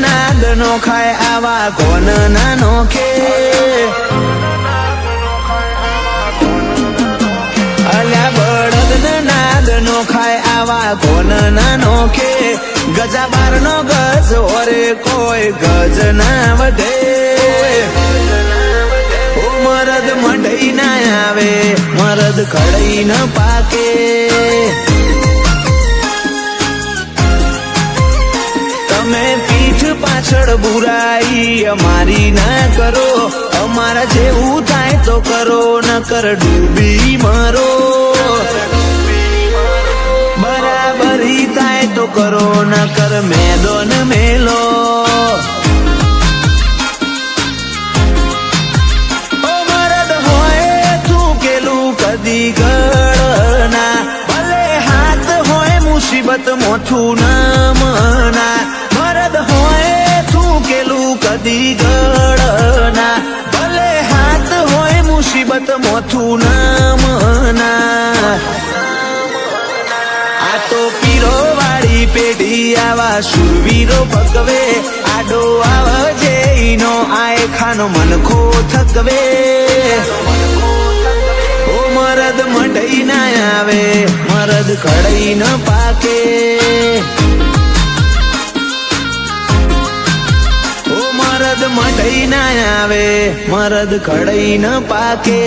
નાદ નો ખાય આવા કોન ના નોખે અલ્યા બળદ નાદ નો ખાય આવા કોન ના નોખે ગજા બાર નો ગજ ઓરે કોઈ ગજ ના વધે મરદ મંડઈ ના આવે મરદ કડઈ ન પાકે તમે પીઠ પાછળ બુરાઈ અમારી ના કરો અમારા જેવું થાય તો કરો નકર ડૂબી મરો બરાબરી થાય તો કરો નકર મેદોન મેલો કદી ગળના ભલે હાથ હોય મુસીબત મોઠું ના મના મરદ હોય થૂકેલું કદી ગળના ભલે હાથ હોય મુસીબત મોઠું ના મના આ તો પીરો વાળી પેઢી આવા શુરવીરો ભગવે આડો આવજે નો આય ખાનો મનખો થકવે મરદ મંડઈ ના આવે મરદ કડઈ ન પાકે ઓ મરદ મંડઈ ના આવે મરદ કડઈ ન પાકે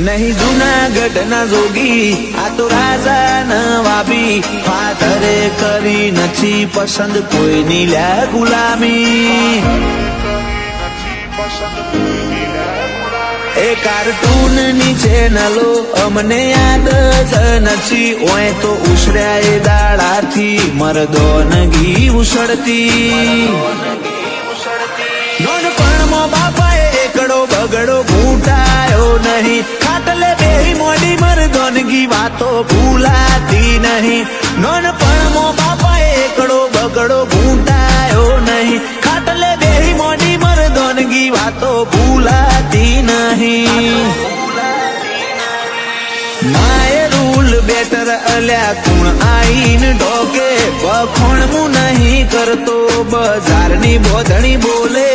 नहीं जूनागढ़ ना जोगी आ तो राजा नवाबी फादरे करी नथी पसंद कोई नीला गुलामी ए कार्टून नी चैनलो अमने याद ज नथी ओए तो उछळ्या ए दाळाथी मरदोनगी उछळती नोनपणमो बापाए एकड़ो बगड़ो घूंटायो नहीं खाटले बेही मोडी मर्दोनगी वातो भूलाती नहीं नोनपणमो बापाए एकड़ो बगड़ो घूंटायो नहीं खाटले बेही मोडी मर्दोनगी वातो भूलाती नहीं माए रूल बेटर अल्या कुण आईन ढोके बखोण मु नहीं करतो बजारनी बोधणी बोले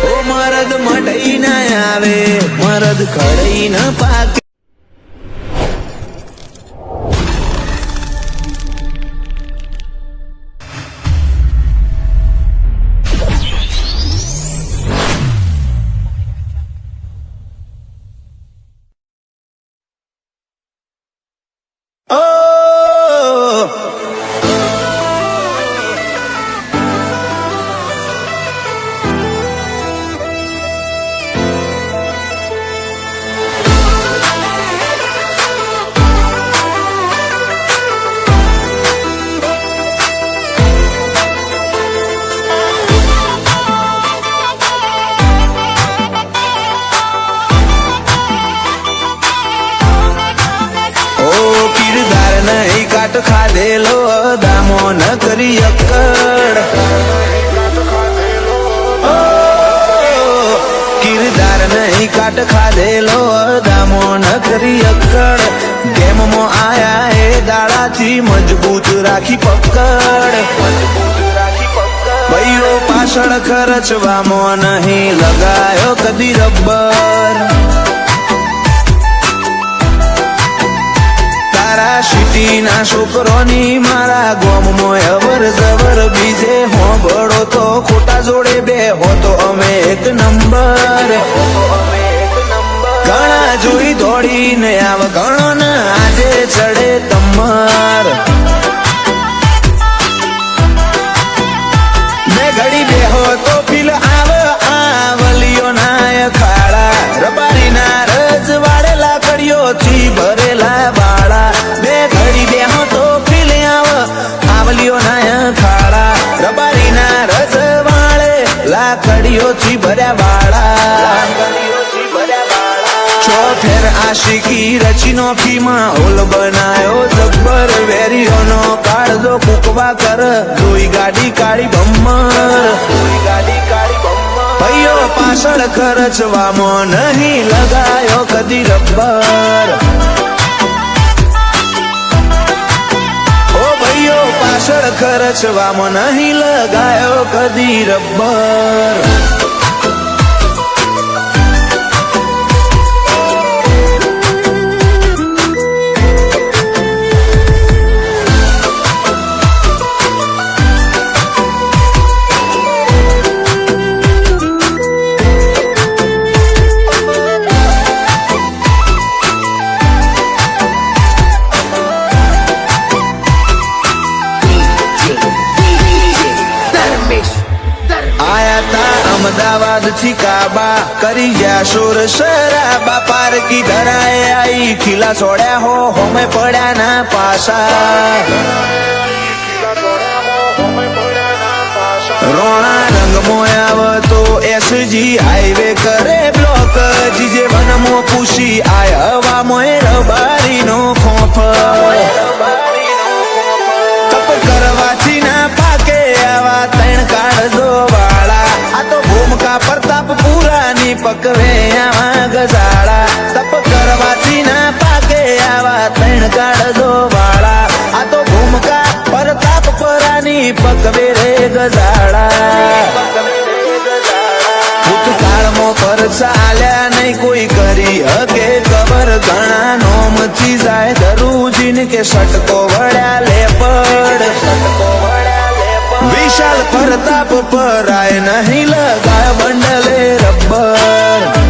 ओ मरद मंडई ना आवे मरद कड़ई न पाके काट खाधेलो दामो न करी अक्कड़ किरदार नहीं काट खाधेलो दामो न करी अक्कड़ गेम मो आया है दाड़ा थी मजबूत राखी पकड़ भाईओ पाछड़ खर्चवामो नहीं लगायो कदी रब्बर सिटी ना छोकरोनी मारा गोम मोय अवर जवर बीजे हो बड़ो तो खोटा जोड़े बे हो तो अमे एक नंबर घणा जोई दौड़ी ने आव घणो न आजे चढ़े तमर मैं घड़ी बे हो तो फिल आव आवलियो नाय खाड़ा रबारी ना रज वाड़ेला कड़ियो थी भरेला बाड़ा घड़ी बे हो तो फिल आवलियो नाय खाड़ा रबारी ना रज वाड़े लाकड़ियो थी भर्या बाड़ा 6 ઠેર આશિકી રચી નોખી માહોલ બનાયો જબ્બર વેરીઓનો કાળજો કુકવા કર જોઈ ગાડી કાળી બમ્મર ભાઈઓ પાછળ ખર્ચવામાં નહીં લગાયો કદી રબ્બર પાછળ ખર્ચવામાં નહીં લગાયો કદી રબ્બર અમદાવાદ થી કાબા કરી ગયા શોર શરાબા પારકી ધરાએ આઈ ખીલા છોડ્યા હો હોમે પડ્યા ના પાસા રોણા રંગ મોયાવ તો એસજી હાઈવે કરે બ્લોક જીજે વનમો પૂછી આય હવા મોય રબારી નો ખોફ તપ કરવાથી ના પાકે આવા તૈણ કાળજો વાળા આ તો ભૂમકા પ્રતાપ પુરાની પકવે આવા ગજાળા તપ કરવાથી ના પાકે આવા તૈણ કાળજો વાળા આ તો ભૂમકા પ્રતાપ પુરાની પકવે રે ગજાળા ભૂતકાળમાં પર ચાલ્યા નહીં કોઈ કરી હકે કબર ઘણા નોમથી જાય દરુજીન કે સટકો વળ્યા લેપડ વિશાલ પ્રતાપ પરાય નહીં લગાય બંડલે રબ્બર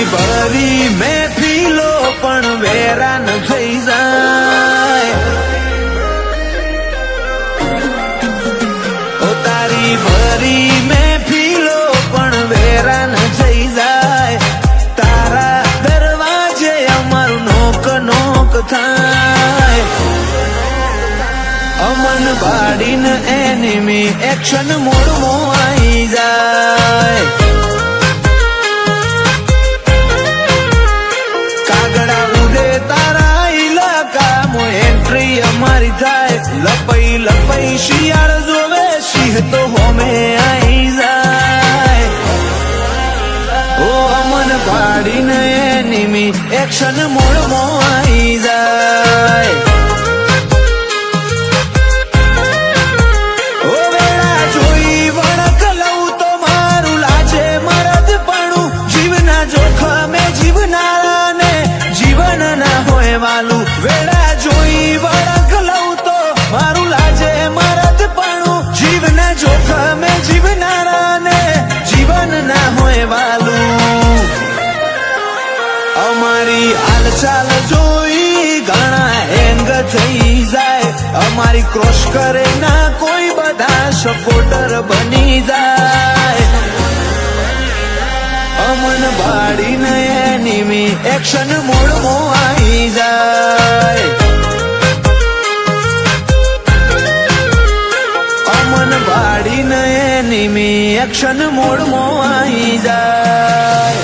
ભરી મહેફિલો પણ વેરાન થઈ જાય ઓ તારી ભરી મહેફિલો પણ વેરાન થઈ જાય તારા દરવાજે અમારું નોક નોક થાય અમન બાડીને એનિમી એક્શન મોડમાં આવી જાય અમારી થાય લપઈ લપઈ શિયાળ જોવે સિંહ તો હોમે આઈ જાય ઓ અમન ભાડીને એનિમી એક્શન મોડમાં આઈ જાય ઓ વેળા જોઈ વળક લઉં તો મારું લાજે મરદપણું જીવના જોખમે જીવનારાને જીવન ના હોય વાલું વેળા જોઈ વળક લઉં તો મારું લાજે મરદપણું જીવના જોખમે જીવનારાને જીવન ના હોય વાલું અમારી હાલચાલ જોઈ ઘણા હેંગ થઈ જાય અમારી ક્રોસ કરે ના કોઈ બધા સપોર્ટર બની જાય અમન ભાડીને એનિમી એક્શન મોડમાં આવી જાય અમન ભાડીને એનિમી એક્શન મોડમાં આવી જાય